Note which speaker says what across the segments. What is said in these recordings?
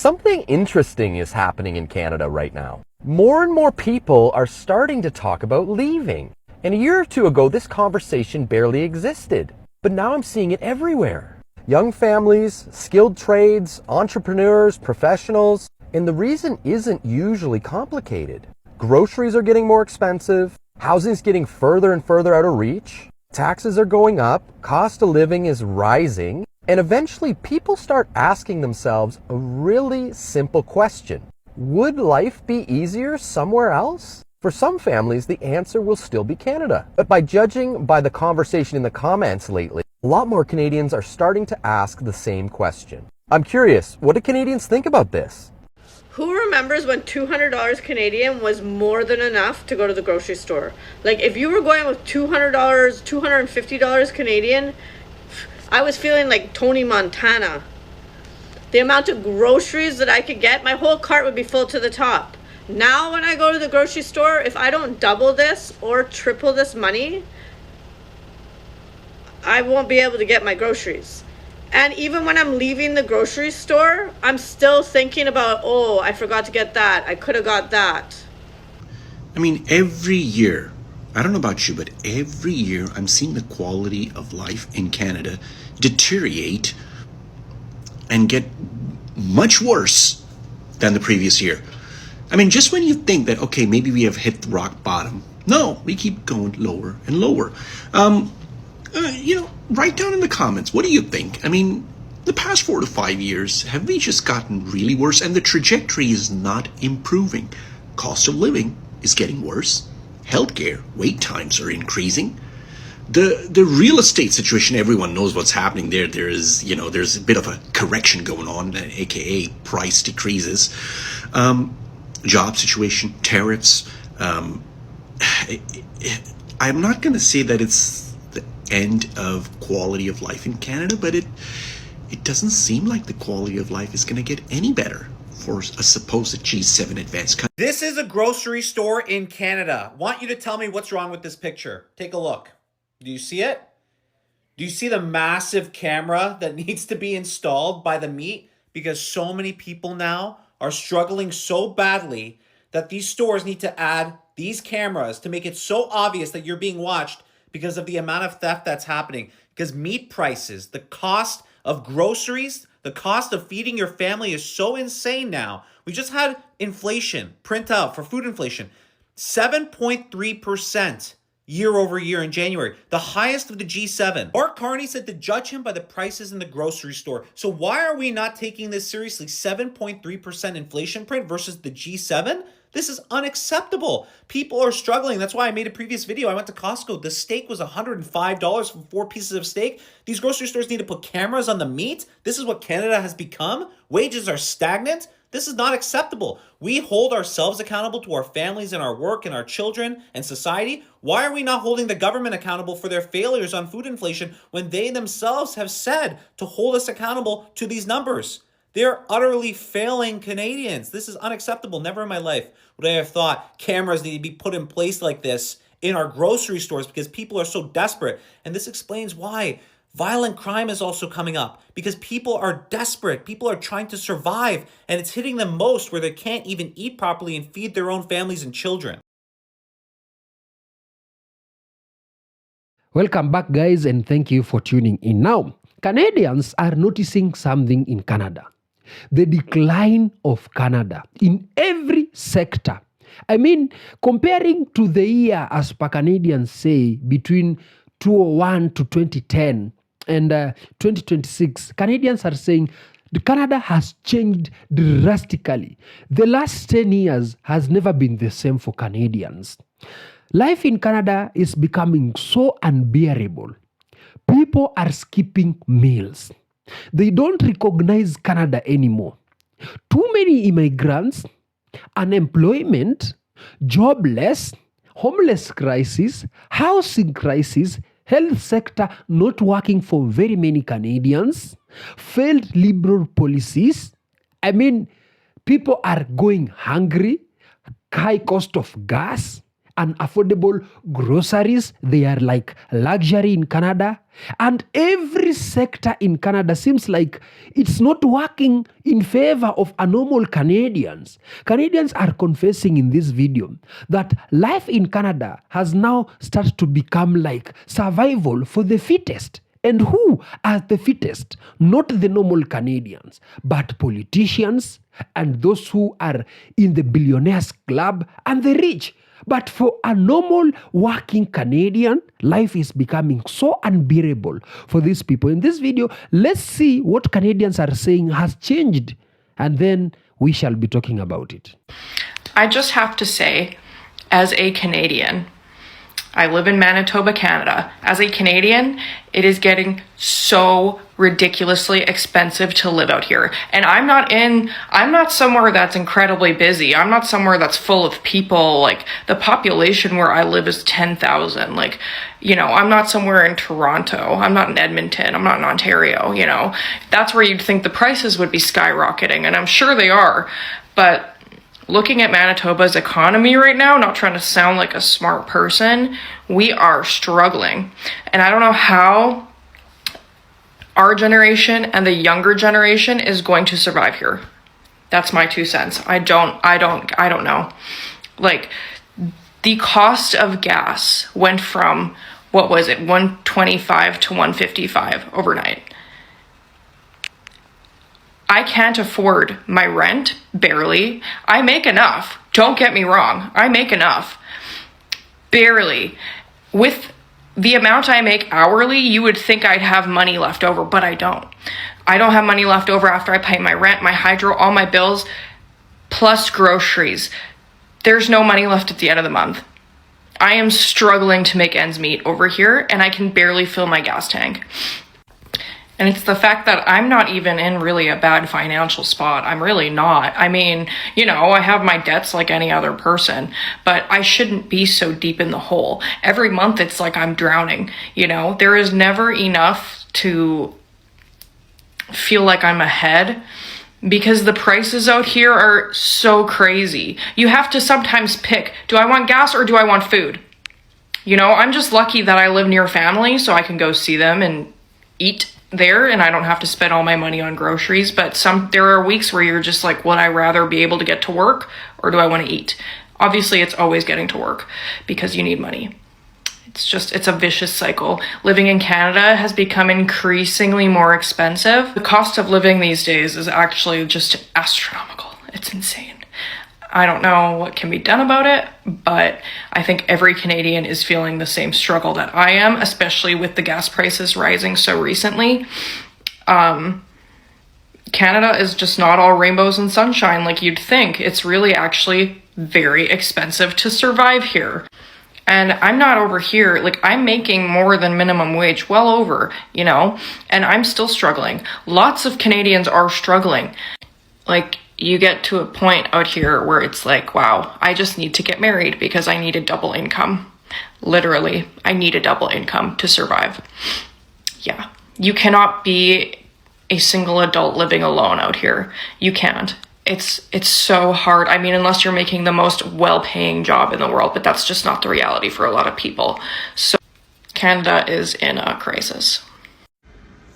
Speaker 1: Something interesting is happening in Canada right now. More and more people are starting to talk about leaving. And a year or two ago, this conversation barely existed. But now I'm seeing it everywhere. Young families, skilled trades, entrepreneurs, professionals. And the reason isn't usually complicated. Groceries are getting more expensive. Housing's getting further and further out of reach. Taxes are going up. Cost of living is rising. And eventually people start asking themselves a really simple question. Would life be easier somewhere else? For some families, the answer will still be Canada. But by judging by the conversation in the comments lately, a lot more Canadians are starting to ask the same question. I'm curious, what do Canadians think about this?
Speaker 2: Who remembers when $200 Canadian was more than enough to go to the grocery store? Like if you were going with $200, $250 Canadian, I was feeling like Tony Montana. The amount of groceries that I could get, my whole cart would be full to the top. Now when I go to the grocery store, if I don't double this or triple this money, I won't be able to get my groceries. And even when I'm leaving the grocery store, I'm still thinking about, oh, I forgot to get that. I could have got that.
Speaker 3: I mean, every year, I don't know about you, but every year I'm seeing the quality of life in Canada deteriorate and get much worse than the previous year. I mean, just when you think that, okay, maybe we have hit the rock bottom, no, we keep going lower and lower. Write down in the comments, what do you think? I mean, the past 4 to 5 years, have we just gotten really worse? And the trajectory is not improving. Cost of living is getting worse. Healthcare wait times are increasing. The real estate situation, everyone knows what's happening there. There's a bit of a correction going on, aka price decreases. Job situation, tariffs. I'm not going to say that it's the end of quality of life in Canada, but it doesn't seem like the quality of life is going to get any better for a supposed G7 advanced country.
Speaker 4: This is a grocery store in Canada. Want you to tell me what's wrong with this picture. Take a look. Do you see it? Do you see the massive camera that needs to be installed by the meat? Because so many people now are struggling so badly that these stores need to add these cameras to make it so obvious that you're being watched because of the amount of theft that's happening. Because meat prices, the cost of groceries, the cost of feeding your family is so insane now. We just had inflation print out for food inflation, 7.3% year over year in January, the highest of the G7. Mark Carney said to judge him by the prices in the grocery store. So why are we not taking this seriously? 7.3% inflation print versus the G7? This is unacceptable. People are struggling. That's why I made a previous video. I went to Costco. The steak was $105 for 4 pieces of steak. These grocery stores need to put cameras on the meat. This is what Canada has become. Wages are stagnant. This is not acceptable. We hold ourselves accountable to our families and our work and our children and society. Why are we not holding the government accountable for their failures on food inflation when they themselves have said to hold us accountable to these numbers? They're utterly failing Canadians. This is unacceptable. Never in my life would I have thought cameras need to be put in place like this in our grocery stores because people are so desperate. And this explains why violent crime is also coming up, because people are desperate. People are trying to survive, and it's hitting them most where they can't even eat properly and feed their own families and children.
Speaker 5: Welcome back, guys, and thank you for tuning in. Now, Canadians are noticing something in Canada. The decline of Canada in every sector. I mean, comparing to the year, as per Canadians say, between 2001 to 2010 and 2026, Canadians are saying Canada has changed drastically. The last 10 years has never been the same for Canadians. Life in Canada is becoming so unbearable. People are skipping meals. They don't recognize Canada anymore. Too many immigrants, unemployment, jobless, homeless crisis, housing crisis, health sector not working for very many Canadians, failed liberal policies. I mean, people are going hungry, high cost of gas, and affordable groceries. They are like luxury in Canada. And every sector in Canada seems like it's not working in favor of a normal Canadians. Canadians are confessing in this video that life in Canada has now started to become like survival for the fittest. And who are the fittest? Not the normal Canadians, but politicians and those who are in the billionaires club and the rich. But for a normal working Canadian, life is becoming so unbearable for these people. In this video, let's see what Canadians are saying has changed, and then we shall be talking about it.
Speaker 6: I just have to say, as a Canadian, I live in Manitoba, Canada. As a Canadian, it is getting so ridiculously expensive to live out here. And I'm not somewhere that's incredibly busy. I'm not somewhere that's full of people. Like, the population where I live is 10,000. Like, you know, I'm not somewhere in Toronto. I'm not in Edmonton. I'm not in Ontario, you know. That's where you'd think the prices would be skyrocketing, and I'm sure they are. But looking at Manitoba's economy right now, not trying to sound like a smart person, we are struggling. And I don't know how our generation and the younger generation is going to survive here. That's my 2 cents. I don't know. Like, the cost of gas went from, what was it, 125 to 155 overnight. I can't afford my rent, barely. I make enough. Don't get me wrong. I make enough. Barely. With the amount I make hourly, you would think I'd have money left over, but I don't. I don't have money left over after I pay my rent, my hydro, all my bills, plus groceries. There's no money left at the end of the month. I am struggling to make ends meet over here, and I can barely fill my gas tank. And it's the fact that I'm not even in really a bad financial spot. I'm really not. I mean, you know, I have my debts like any other person, but I shouldn't be so deep in the hole. Every month it's like I'm drowning, you know? There is never enough to feel like I'm ahead because the prices out here are so crazy. You have to sometimes pick, do I want gas or do I want food? You know, I'm just lucky that I live near family so I can go see them and eat there and I don't have to spend all my money on groceries. But there are weeks where you're just like, would I rather be able to get to work or do I want to eat? Obviously it's always getting to work because you need money. It's a vicious cycle. Living in Canada has become increasingly more expensive. The cost of living these days is actually just astronomical. It's insane. I don't know what can be done about it, but I think every Canadian is feeling the same struggle that I am, especially with the gas prices rising so recently. Canada is just not all rainbows and sunshine like you'd think. It's really actually very expensive to survive here. And I'm not over here, like I'm making more than minimum wage, well over, you know, and I'm still struggling. Lots of Canadians are struggling. Like, you get to a point out here where it's like, wow, I just need to get married because I need a double income. Literally, I need a double income to survive. Yeah, you cannot be a single adult living alone out here. You can't. It's so hard. I mean, unless you're making the most well-paying job in the world, but that's just not the reality for a lot of people. So Canada is in a crisis.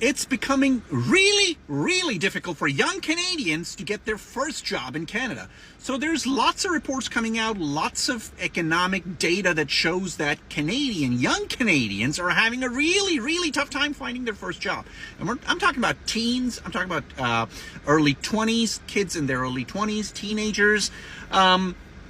Speaker 7: It's becoming really, really difficult for young Canadians to get their first job in Canada. So there's lots of reports coming out, lots of economic data that shows that young Canadians are having a really, really tough time finding their first job. And I'm talking about teens, I'm talking about early 20s, kids in their early 20s, teenagers,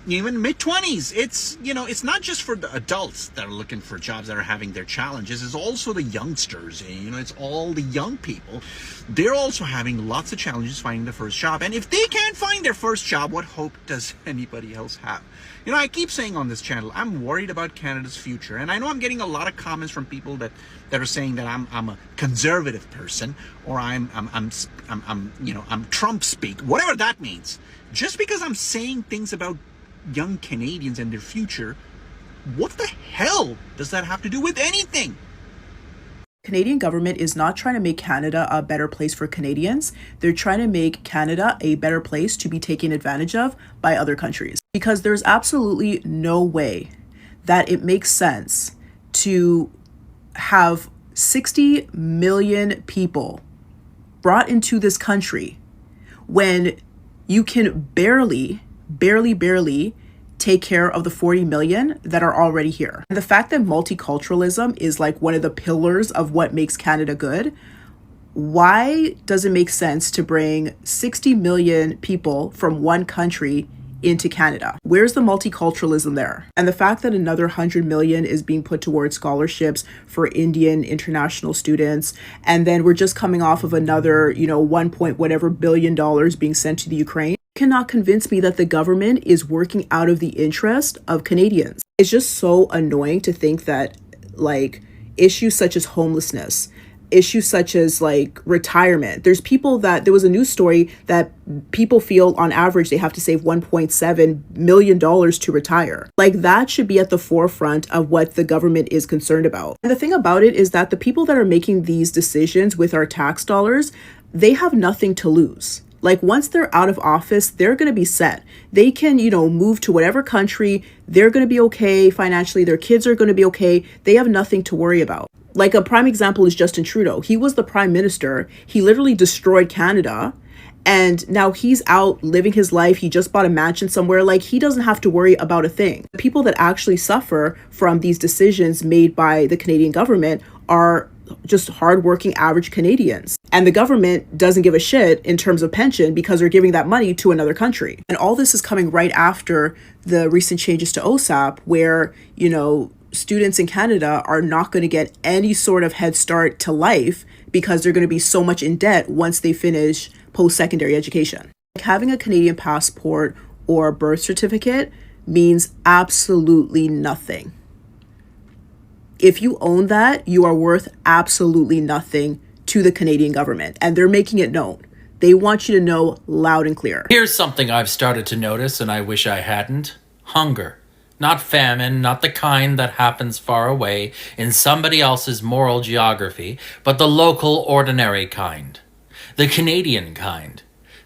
Speaker 7: even mid-20s. It's, you know, it's not just for the adults that are looking for jobs that are having their challenges. It's also the youngsters, you know, it's all the young people. They're also having lots of challenges finding their first job. And if they can't find their first job, what hope does anybody else have? You know, I keep saying on this channel, I'm worried about Canada's future. And I know I'm getting a lot of comments from people that are saying that I'm a conservative person, or I'm Trump speak, whatever that means. Just because I'm saying things about young Canadians and their future, what the hell does that have to do with anything?
Speaker 8: Canadian government is not trying to make Canada a better place for Canadians. They're trying to make Canada a better place to be taken advantage of by other countries. Because there's absolutely no way that it makes sense to have 60 million people brought into this country when you can barely take care of the 40 million that are already here. And the fact that multiculturalism is like one of the pillars of what makes Canada good, why does it make sense to bring 60 million people from one country into Canada? Where's the multiculturalism there? And the fact that another 100 million is being put towards scholarships for Indian international students, and then we're just coming off of another, 1 point whatever billion dollars being sent to the Ukraine, cannot convince me that the government is working out of the interest of Canadians. It's just so annoying to think that like issues such as homelessness, issues such as like retirement. There was a news story that people feel on average they have to save $1.7 million to retire. Like that should be at the forefront of what the government is concerned about. And the thing about it is that the people that are making these decisions with our tax dollars, they have nothing to lose. Like once they're out of office, they're going to be set. They can, move to whatever country. They're going to be okay financially. Their kids are going to be okay. They have nothing to worry about. Like a prime example is Justin Trudeau. He was the prime minister. He literally destroyed Canada. And now he's out living his life. He just bought a mansion somewhere. Like he doesn't have to worry about a thing. The people that actually suffer from these decisions made by the Canadian government are just hardworking average Canadians. And the government doesn't give a shit in terms of pension because they're giving that money to another country. And all this is coming right after the recent changes to OSAP where, students in Canada are not going to get any sort of head start to life because they're going to be so much in debt once they finish post-secondary education. Like having a Canadian passport or birth certificate means absolutely nothing. If you own that, you are worth absolutely nothing to the Canadian government, and they're making it known. They want you to know loud and clear.
Speaker 9: Here's something I've started to notice, and I wish I hadn't. Hunger. Not famine, not the kind that happens far away in somebody else's moral geography, but the local, ordinary kind. The Canadian kind.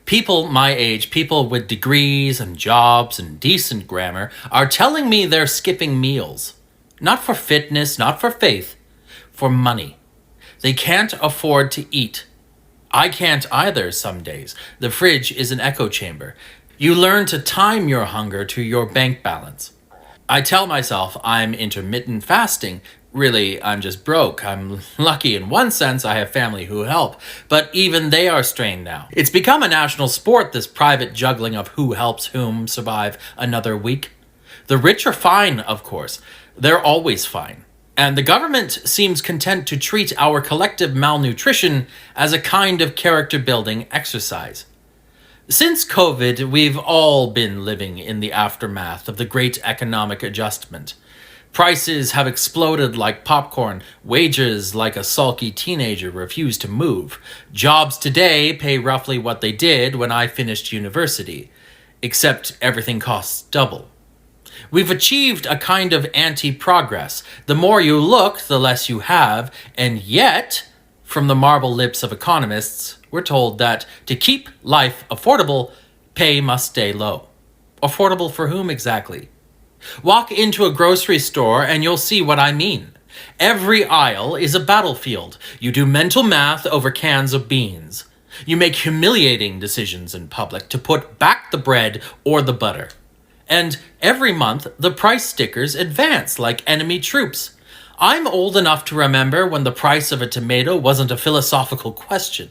Speaker 9: People my age, people with degrees and jobs and decent grammar, are telling me they're skipping meals. Not for fitness, not for faith, for money. They can't afford to eat. I can't either some days. The fridge is an echo chamber. You learn to time your hunger to your bank balance. I tell myself I'm intermittent fasting. Really, I'm just broke. I'm lucky in one sense I have family who help, but even they are strained now. It's become a national sport, this private juggling of who helps whom survive another week. The rich are fine, of course. They're always fine. And the government seems content to treat our collective malnutrition as a kind of character-building exercise. Since COVID, we've all been living in the aftermath of the great economic adjustment. Prices have exploded like popcorn. Wages, like a sulky teenager, refuse to move. Jobs today pay roughly what they did when I finished university, except everything costs double. We've achieved a kind of anti-progress. The more you look, the less you have, and yet, from the marble lips of economists, we're told that to keep life affordable, pay must stay low. Affordable for whom exactly? Walk into a grocery store and you'll see what I mean. Every aisle is a battlefield. You do mental math over cans of beans. You make humiliating decisions in public to put back the bread or the butter. And every month, the price stickers advance like enemy troops. I'm old enough to remember when the price of a tomato wasn't a philosophical question.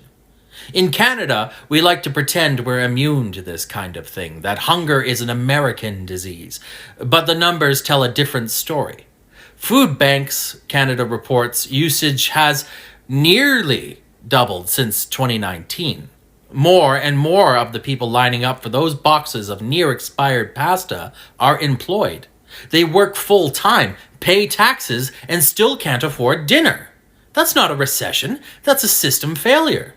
Speaker 9: In Canada, we like to pretend we're immune to this kind of thing, that hunger is an American disease. But the numbers tell a different story. Food banks, Canada reports, usage has nearly doubled since 2019. More and more of the people lining up for those boxes of near-expired pasta are employed. They work full-time, pay taxes, and still can't afford dinner. That's not a recession, that's a system failure.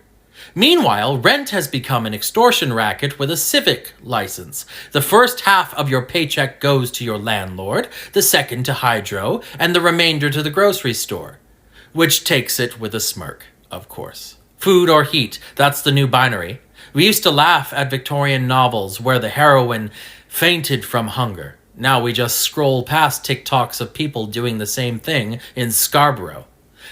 Speaker 9: Meanwhile, rent has become an extortion racket with a civic license. The first half of your paycheck goes to your landlord, the second to Hydro, and the remainder to the grocery store. Which takes it with a smirk, of course. Food or heat, that's the new binary. We used to laugh at Victorian novels where the heroine fainted from hunger. Now we just scroll past TikToks of people doing the same thing in Scarborough.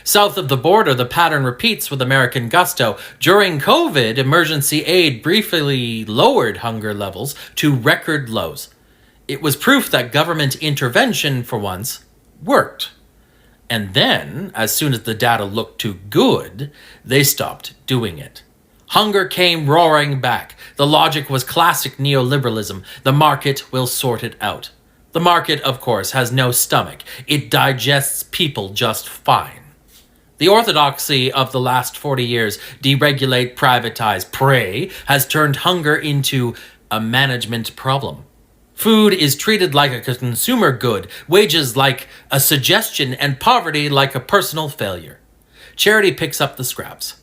Speaker 9: South of the border, the pattern repeats with American gusto. During COVID, emergency aid briefly lowered hunger levels to record lows. It was proof that government intervention, for once, worked. And then, as soon as the data looked too good, they stopped doing it. Hunger came roaring back. The logic was classic neoliberalism. The market will sort it out. The market, of course, has no stomach. It digests people just fine. The orthodoxy of the last 40 years, deregulate, privatize, pray, has turned hunger into a management problem. Food is treated like a consumer good, wages like a suggestion, and poverty like a personal failure. Charity picks up the scraps.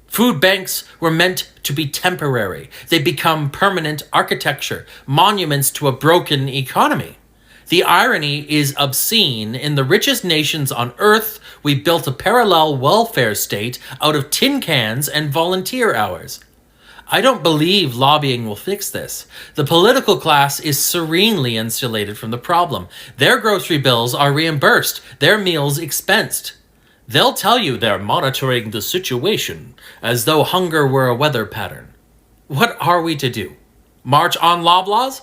Speaker 9: Food banks were meant to be temporary. They become permanent architecture, monuments to a broken economy. The irony is obscene. In the richest nations on earth, we built a parallel welfare state out of tin cans and volunteer hours. I don't believe lobbying will fix this. The political class is serenely insulated from the problem. Their grocery bills are reimbursed, their meals expensed. They'll tell you they're monitoring the situation, as though hunger were a weather pattern. What are we to do? March on Loblaws?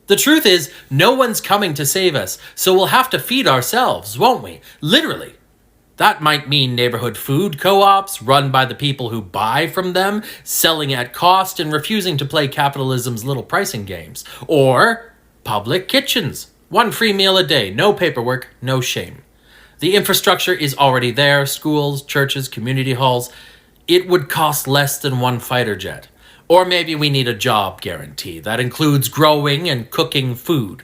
Speaker 9: The truth is, no one's coming to save us, so we'll have to feed ourselves, won't we? Literally. That might mean neighborhood food co-ops run by the people who buy from them, selling at cost and refusing to play capitalism's little pricing games. Or public kitchens. 1 free meal a day, no paperwork, no shame. The infrastructure is already there, schools, churches, community halls. It would cost less than 1 fighter jet. Or maybe we need a job guarantee that includes growing and cooking food.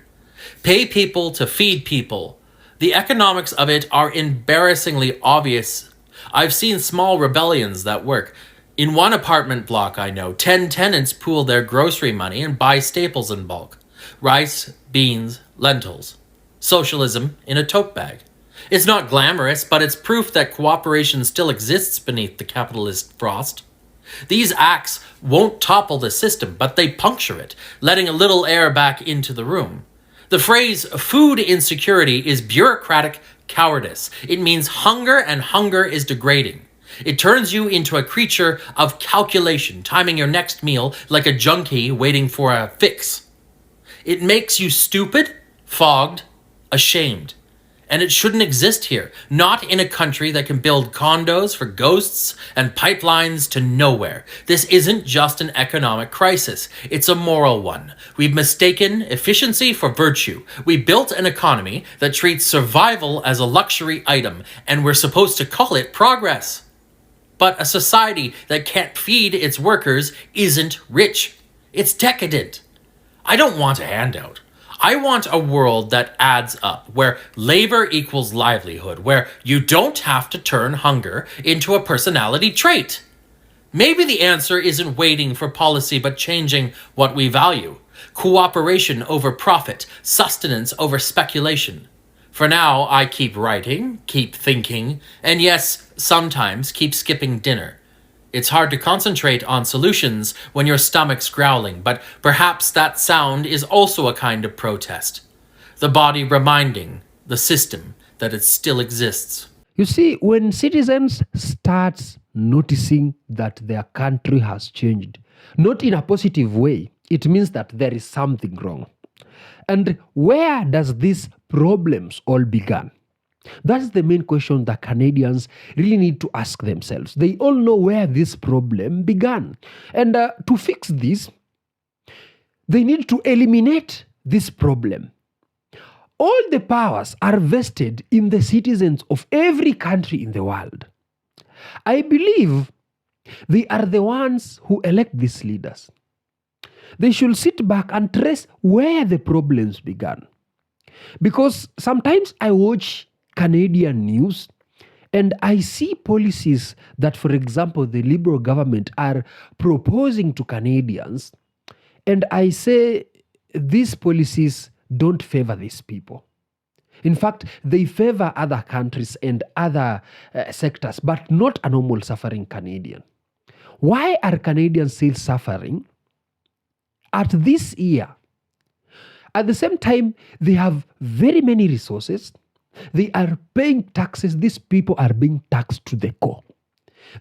Speaker 9: Pay people to feed people. The economics of it are embarrassingly obvious. I've seen small rebellions that work. In one apartment block I know, 10 tenants pool their grocery money and buy staples in bulk. Rice, beans, lentils. Socialism in a tote bag. It's not glamorous, but it's proof that cooperation still exists beneath the capitalist frost. These acts won't topple the system, but they puncture it, letting a little air back into the room. The phrase food insecurity is bureaucratic cowardice. It means hunger, and hunger is degrading. It turns you into a creature of calculation, timing your next meal like a junkie waiting for a fix. It makes you stupid, fogged, ashamed. And it shouldn't exist here, not in a country that can build condos for ghosts and pipelines to nowhere. This isn't just an economic crisis, it's a moral one. We've mistaken efficiency for virtue. We built an economy that treats survival as a luxury item, and we're supposed to call it progress. But a society that can't feed its workers isn't rich. It's decadent. I don't want a handout. I want a world that adds up, where labor equals livelihood, where you don't have to turn hunger into a personality trait. Maybe the answer isn't waiting for policy, but changing what we value. Cooperation over profit, sustenance over speculation. For now, I keep writing, keep thinking, and yes, sometimes keep skipping dinner. It's hard to concentrate on solutions when your stomach's growling, but perhaps that sound is also a kind of protest. The body reminding the system that it still exists.
Speaker 5: You see, when citizens start noticing that their country has changed, not in a positive way, it means that there is something wrong. And where does these problems all begin? That's the main question that Canadians really need to ask themselves. They all know where this problem began. And to fix this, they need to eliminate this problem. All the powers are vested in the citizens of every country in the world. I believe they are the ones who elect these leaders. They should sit back and trace where the problems began. Because sometimes I watch Canadian news and I see policies that, for example, the Liberal government are proposing to Canadians, and I say these policies don't favor these people. In fact, they favor other countries and other sectors, but not a normal suffering Canadian. Why are Canadians still suffering? At this year, At the same time, they have very many resources. They are paying taxes. These people are being taxed to the core.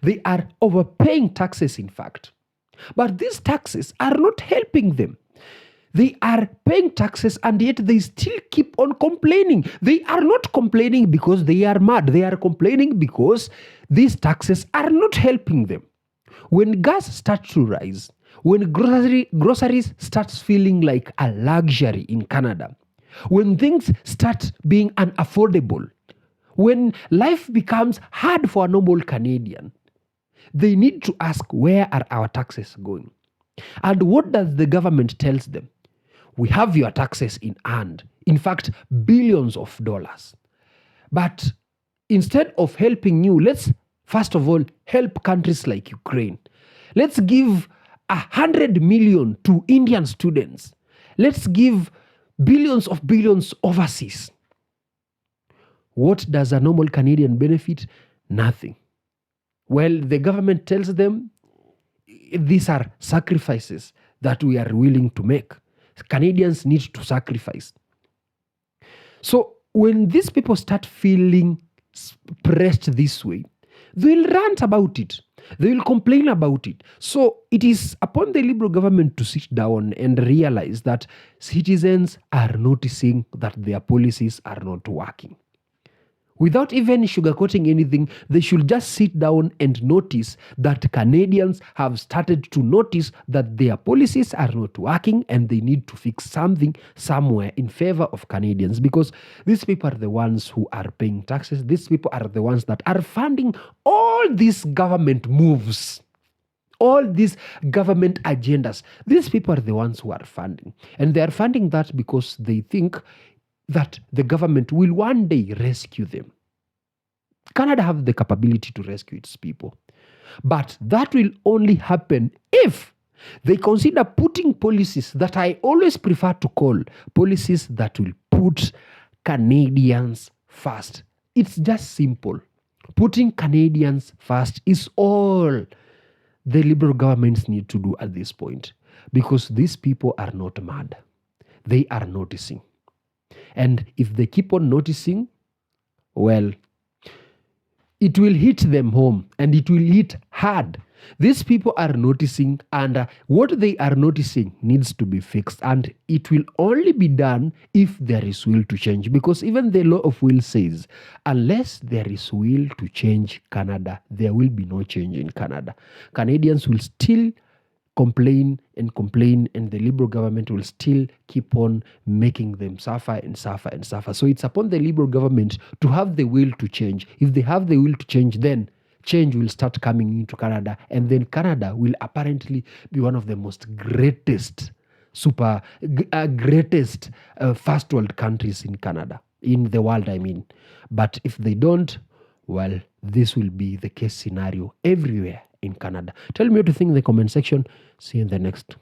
Speaker 5: They are overpaying taxes, in fact. But these taxes are not helping them. They are paying taxes and yet they still keep on complaining. They are not complaining because they are mad. They are complaining because these taxes are not helping them. When gas starts to rise, when groceries starts feeling like a luxury in Canada, when things start being unaffordable, when life becomes hard for a normal Canadian, they need to ask, where are our taxes going? And what does the government tells them? We have your taxes in hand. In fact, billions of dollars. But instead of helping you, let's first of all help countries like Ukraine. Let's give 100 million to Indian students. Let's give billions of billions overseas. What does a normal Canadian benefit? Nothing. Well, the government tells them these are sacrifices that we are willing to make. Canadians need to sacrifice. So when these people start feeling pressed this way, they'll rant about it. They will complain about it. So it is upon the Liberal government to sit down and realize that citizens are noticing that their policies are not working. Without even sugarcoating anything, they should just sit down and notice that Canadians have started to notice that their policies are not working and they need to fix something somewhere in favor of Canadians, because these people are the ones who are paying taxes. These people are the ones that are funding all these government moves, all these government agendas. These people are the ones who are funding. And they are funding that because they think that the government will one day rescue them. Canada have the capability to rescue its people. But that will only happen if they consider putting policies that I always prefer to call policies that will put Canadians first. It's just simple. Putting Canadians first is all the Liberal governments need to do at this point, because these people are not mad. They are noticing. And if they keep on noticing, well, it will hit them home and it will hit hard. These people are noticing, and what they are noticing needs to be fixed, and it will only be done if there is will to change, because even the law of will says unless there is will to change Canada, there will be no change in Canada. Canadians will still complain, and the Liberal government will still keep on making them suffer and suffer and suffer. So it's upon the Liberal government to have the will to change. If they have the will to change, then change will start coming into Canada, and then Canada will apparently be one of the most greatest first world countries in the world, I mean. But if they don't, well, this will be the case scenario everywhere in Canada. Tell me what you think in the comment section. See you in the next